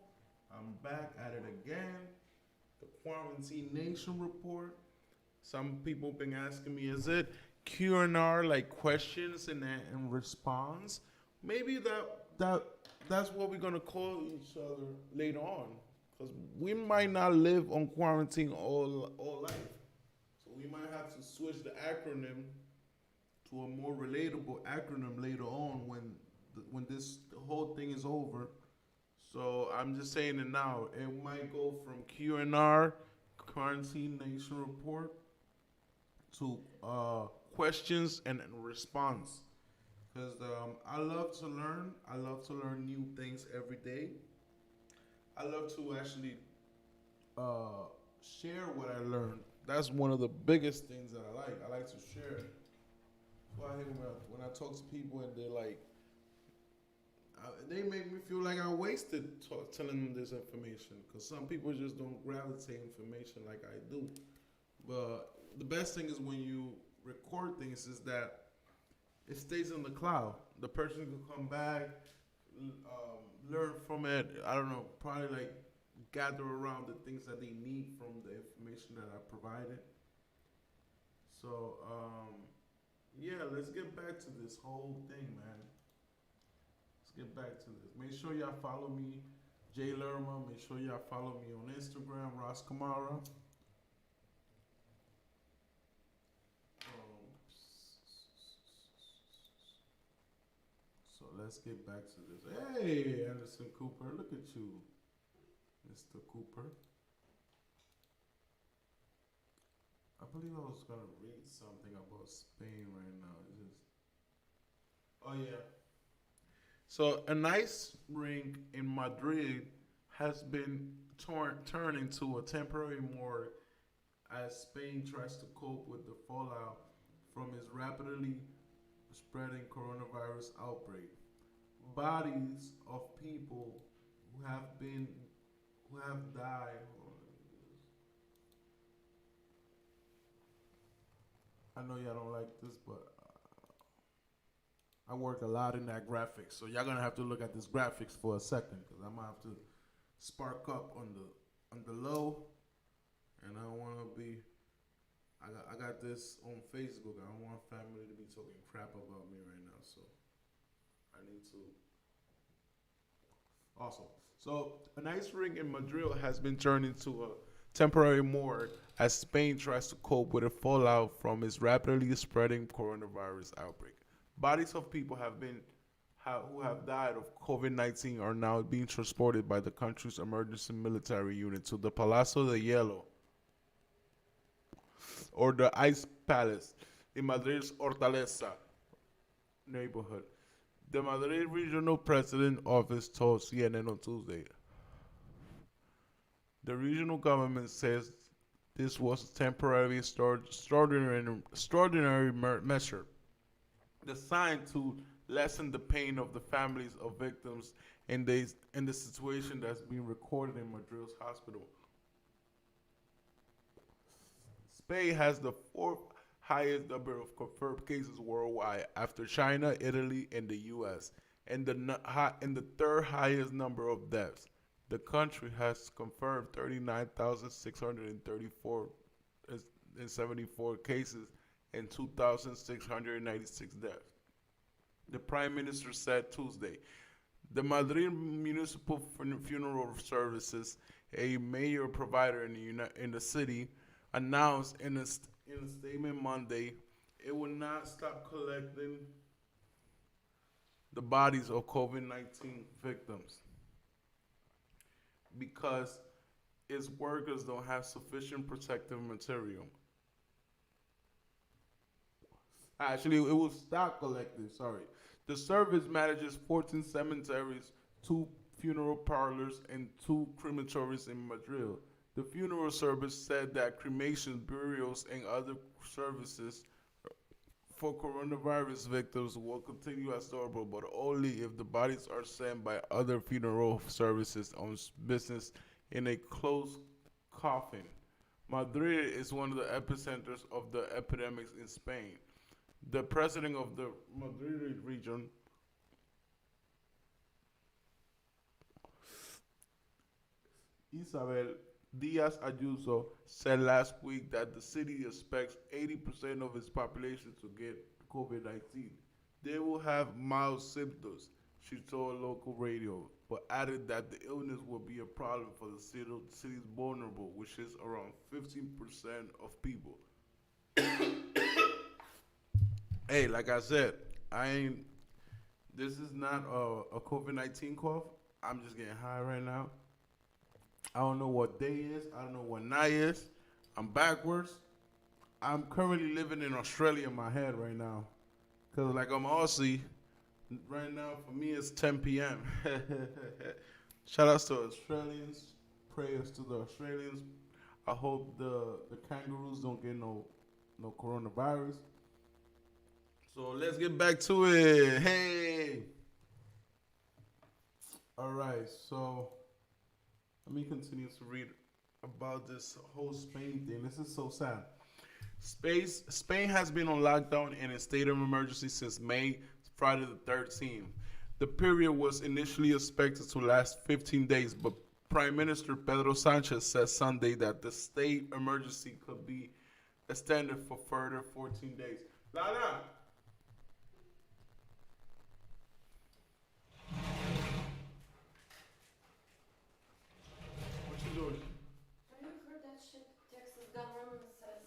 I'm back at it again. The Quarantine Nation Report. Some people been asking me, is it QNR, like questions and response? Maybe that's what we're gonna call each other later on, because we might not live on quarantine all life. We might have to switch the acronym to a more relatable acronym later on when the whole thing is over. So I'm just saying it now. It might go from QNR, Quarantine Nation Report, to questions and response. Because I love to learn. I love to learn new things every day. I love to actually share what I learned. That's one of the biggest things that I like. I like to share. Well, I hate when I talk to people and they're like, they make me feel like I wasted telling them this information, because some people just don't gravitate information like I do. But the best thing is when you record things is that it stays in the cloud. The person can come back, learn from it. I don't know, probably like gather around the things that they need from the information that I provided. So, yeah, let's get back to this whole thing, man. Let's get back to this. Make sure y'all follow me, Jay Lerma. Make sure y'all follow me on Instagram, Ross Kamara. So let's get back to this. Hey, Anderson Cooper, look at you, Mr. Cooper. I believe I was gonna read something about Spain right now. Oh yeah. So an ice rink in Madrid has been turned into a temporary morgue as Spain tries to cope with the fallout from its rapidly spreading coronavirus outbreak. Bodies of people who have died. I know y'all don't like this, but I work a lot in that graphics, so y'all gonna have to look at this graphics for a second, because I'm gonna have to spark up on the low, and I don't want to be. I got this on Facebook. I don't want family to be talking crap about me right now, so I need to. Awesome. So an ice rink in Madrid has been turned into a temporary morgue as Spain tries to cope with the fallout from its rapidly spreading coronavirus outbreak. Bodies of people who have died of COVID-19 are now being transported by the country's emergency military unit to the Palacio de Hielo, or the Ice Palace, in Madrid's Hortaleza neighborhood. The Madrid Regional President Office told CNN on Tuesday. The regional government says this was a temporary extraordinary measure designed to lessen the pain of the families of victims in the situation that's being recorded in Madrid's hospital. Spain has the fourth highest number of confirmed cases worldwide after China, Italy, and the U.S., and the third highest number of deaths. The country has confirmed 39,634 cases and 2,696 deaths. The Prime Minister said Tuesday The Madrid Municipal Funeral Services, a major provider in the city, announced in a statement Monday it will not stop collecting the bodies of COVID-19 victims because its workers don't have sufficient protective material. Actually, it will stop collecting. Sorry. The service manages 14 cemeteries, 2 funeral parlors, and 2 crematories in Madrid. The funeral service said that cremations, burials, and other services for coronavirus victims will continue as normal, but only if the bodies are sent by other funeral services on business in a closed coffin. Madrid is one of the epicenters of the epidemics in Spain. The president of the Madrid region, Isabel Diaz Ayuso, said last week that the city expects 80% of its population to get COVID 19. They will have mild symptoms, she told local radio, but added that the illness will be a problem for the city's vulnerable, which is around 15% of people. Hey, like I said, I ain't. This is not a COVID 19 cough. I'm just getting high right now. I don't know what day is. I don't know what night is. I'm backwards. I'm currently living in Australia in my head right now. Because, like, I'm Aussie. Right now, for me, it's 10 p.m. Shout outs to Australians. Prayers to the Australians. I hope the kangaroos don't get no coronavirus. So let's get back to it. Hey. All right. So let me continue to read about this whole Spain thing. This is so sad. Spain has been on lockdown and in state of emergency since Friday the 13th. The period was initially expected to last 15 days, but Prime Minister Pedro Sanchez said Sunday that the state emergency could be extended for further 14 days. Lana! What you doing? Have you heard that shit Texas government says?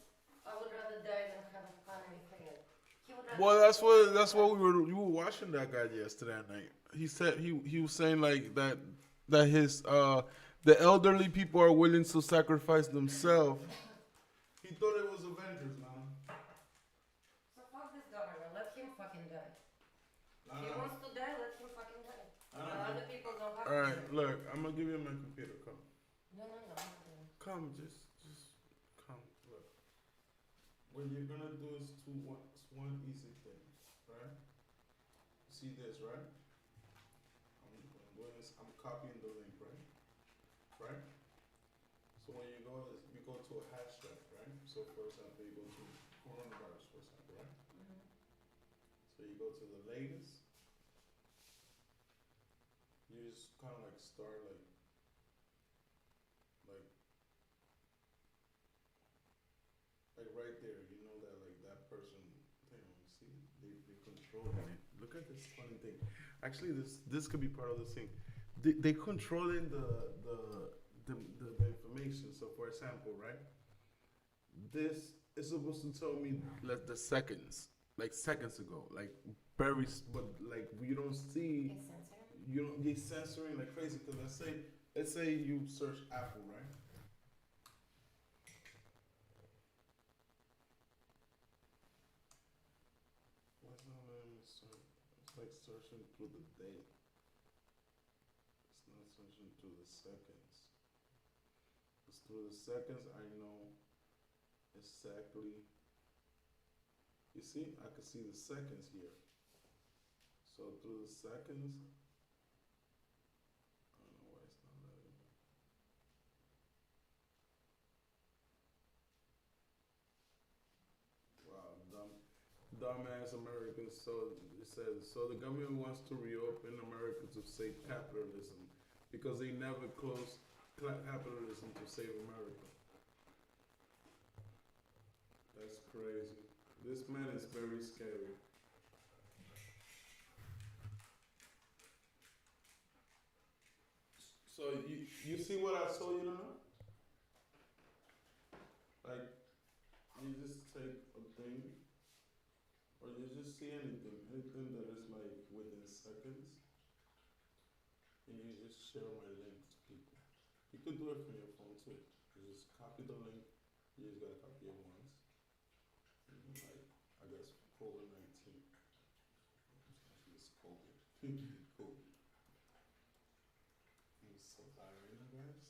I would rather die than have an economy fail. He would rather Well, that's what we were watching that guy yesterday night. He said he was saying like that his the elderly people are willing to sacrifice themselves. He thought it was Avengers, man. So fuck this government. Let him fucking die. If he Nah. wants to die, let him fucking die. Other people don't have All to right, die. look, I'm gonna give you my computer. Come, No. come, just come. Look, what you're gonna do is one easy thing, right? See this, right? I'm copying the link, right? Right? So when you go to a hashtag, right? So for example, you go to coronavirus, for example, right? So you go to the latest. You just kind of like start like right there. You know that like that person. See, they controlling it. Look at this funny thing. Actually, this could be part of this thing. They controlling the information. So for example, right? This is supposed to tell me like the seconds, like seconds ago, like very, but like you don't see. It's censored. You don't get censoring like crazy. Cause let's say you search Apple, right? What's not letting me search? It's like searching through the date. It's not searching through the seconds. It's through the seconds. I know exactly. You see, I can see the seconds here. So through the seconds. I don't know why it's not letting me. Wow, dumbass Americans. So it says, so the government wants to reopen America to save capitalism because they never closed capitalism to save America. That's crazy. This man is very scary. So you see what I told you to know? Like you just take a thing, or you just see anything that is like within seconds, and you just share my link to people. You could do it from your phone too. You just copy the link. You just gotta copy it once. And then, like I guess COVID-19. It's COVID. COVID. I'm so da-Rona, guys.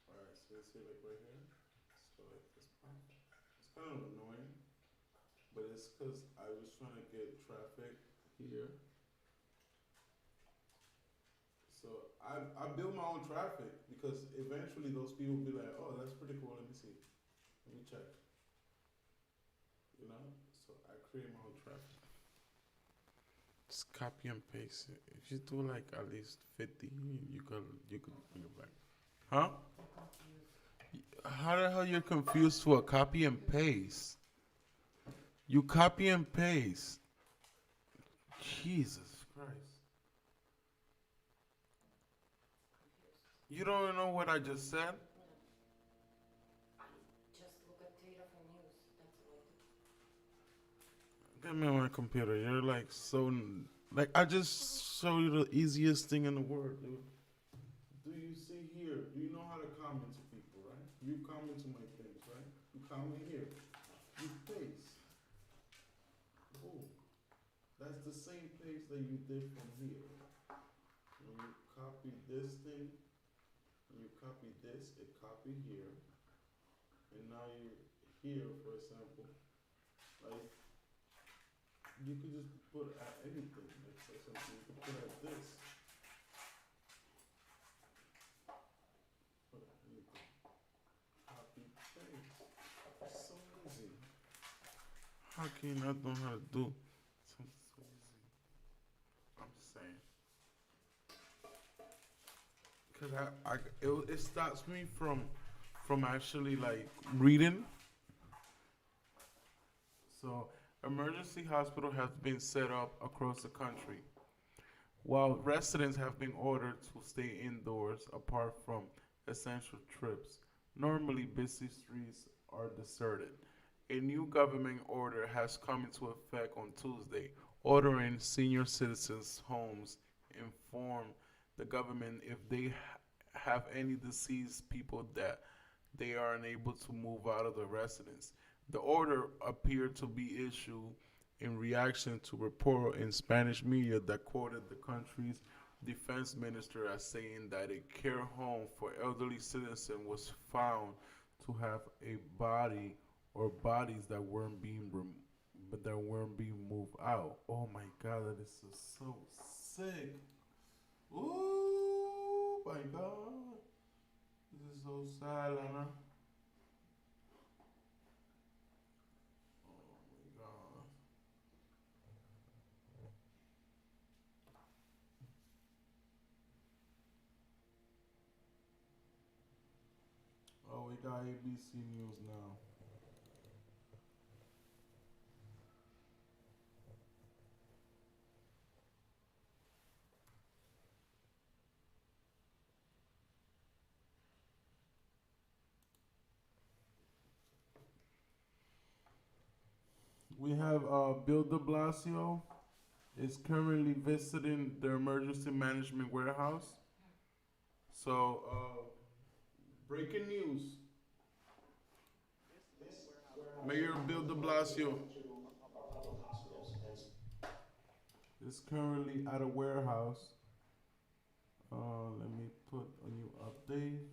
Alright, so you see like right here. So like this part. It's kind of annoying, but it's because I was trying to get traffic here. So I build my own traffic because eventually those people will be like, oh, that's pretty cool. Let me see. Let me check. You know? So I create my own traffic. Just copy and paste it. If you do like at least 50, you could bring it back. Huh? How the hell you're confused for a copy and paste? You copy and paste. Jesus Christ. You don't know what I just said? I just look at data for news. That's what I do. Get me on my computer. You're like so. Like, I just show you the easiest thing in the world, dude. Do you see here? Do you know how to comment to people, right? You comment to my things, right? You comment here. You paste. Boom. That's the same paste that you did from here. When you copy this thing, when you copy this, it copy here. And now you're here, for example. Like, you could just put at anything. Like, for example, you could put at this. Put at anything. Copy, paste. It's so easy. How can you not know how to do something so easy? I'm saying. Because it stops me from actually like reading. So, emergency hospital has been set up across the country, while residents have been ordered to stay indoors apart from essential trips. Normally, busy streets are deserted. A new government order has come into effect on Tuesday, ordering senior citizens' homes inform the government if they have any deceased people that they are unable to move out of the residence. The order appeared to be issued in reaction to report in Spanish media that quoted the country's defense minister as saying that a care home for elderly citizens was found to have a body or bodies that weren't being moved out. Oh my God, that is so sick. Ooh, my God. This is so sad, Lana. Oh my God. Oh, we got ABC News now. We have Bill de Blasio is currently visiting the emergency management warehouse. So, breaking news. Mayor Bill de Blasio is currently at a warehouse. Let me put a new update.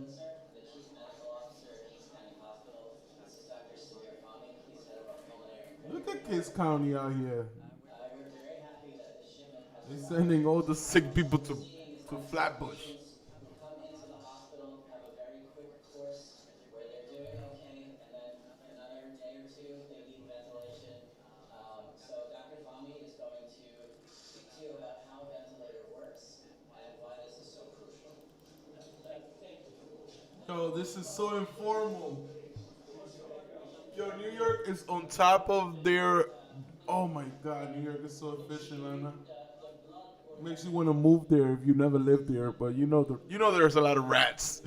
Sir, the Chief Medical Officer at Case County Hospital. This is Dr. Samir Fahmy. He's head of our pulmonary and Look critical at Case County out here. We're very happy that this shipment has They're arrived. sending all the sick people What to, we're seeing is to that Flatbush. patients come into the hospital, have a very quick course where they're doing okay, and then another day or two, they need ventilation. So Dr. Fahmy is going to speak to you about how a ventilator works and why this is so crucial. Yo, this is so informal. Yo, New York is on top of their. Oh my God, New York is so efficient, Anna. Makes you want to move there if you never lived there, but you know there's a lot of rats.